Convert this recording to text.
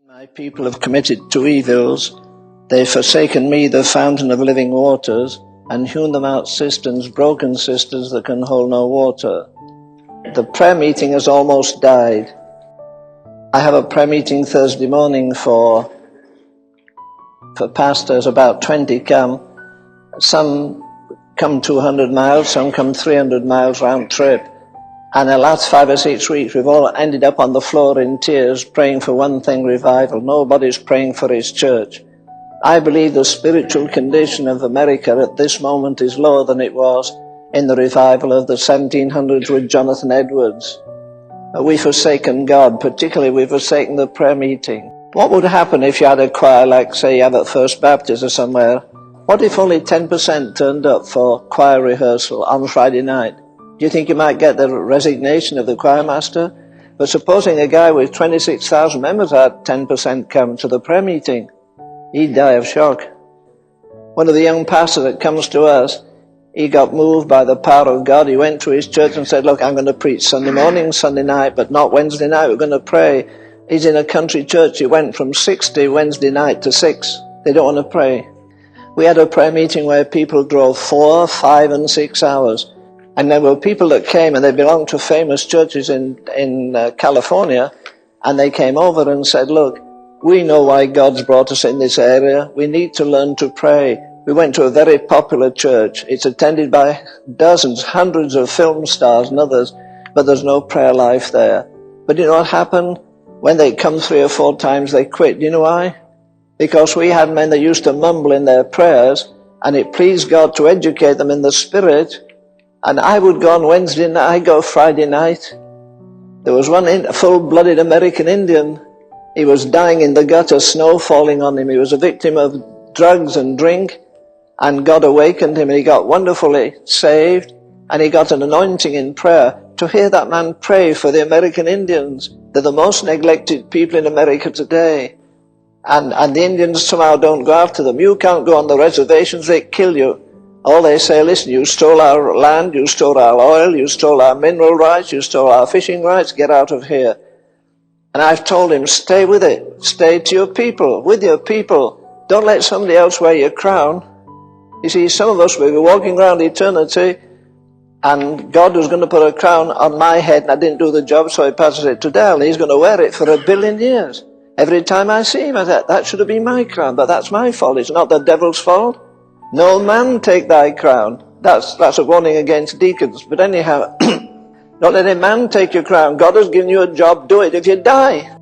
My people have committed two evils. They've forsaken me, the fountain of living waters, and hewn them out cisterns, broken cisterns that can hold no water. The prayer meeting has almost died. I have a prayer meeting Thursday morning for pastors. About 20 come. Some come 200 miles, some come 300 miles round trip. And the last 5 or 6 weeks, we've all ended up on the floor in tears, praying for one thing, revival. Nobody's praying for his church. I believe the spiritual condition of America at this moment is lower than it was in the revival of the 1700s with Jonathan Edwards. We've forsaken God, particularly we've forsaken the prayer meeting. What would happen if you had a choir like, say, you have at First Baptist or somewhere? What if only 10% turned up for choir rehearsal on Friday night? Do you think you might get the resignation of the choir master? But supposing a guy with 26,000 members had 10% come to the prayer meeting, he'd die of shock. One of the young pastors that comes to us, he got moved by the power of God. He went to his church and said, look, I'm going to preach Sunday morning, Sunday night, but not Wednesday night. We're going to pray. He's in a country church. He went from 60 Wednesday night to 6. They don't want to pray. We had a prayer meeting where people drove 4, 5, and 6 hours. And there were people that came, and they belonged to famous churches in California, and they came over and said, look, we know why God's brought us in this area. We need to learn to pray. We went to a very popular church. It's attended by dozens, hundreds of film stars and others, but there's no prayer life there. But you know what happened? When they come 3 or 4 times, they quit. Do you know why? Because we had men that used to mumble in their prayers, and it pleased God to educate them in the Spirit. And I would go on Wednesday night, I go Friday night. There was one full-blooded American Indian. He was dying in the gutter, snow falling on him. He was a victim of drugs and drink. And God awakened him, and he got wonderfully saved. And he got an anointing in prayer. To hear that man pray for the American Indians, they're the most neglected people in America today. And the Indians somehow don't go after them. You can't go on the reservations, they kill you. All they say, listen, you stole our land, you stole our oil, you stole our mineral rights, you stole our fishing rights, get out of here. And I've told him, stay with it. Stay to your people, with your people. Don't let somebody else wear your crown. You see, some of us will be walking around eternity, and God was going to put a crown on my head, and I didn't do the job, so he passes it to Dale. He's going to wear it for 1 billion years. Every time I see him, I thought, that should have been my crown, but that's my fault. It's not the devil's fault. No man take thy crown. That's a warning against deacons. But anyhow, don't let a man take your crown. God has given you a job, do it. If you die,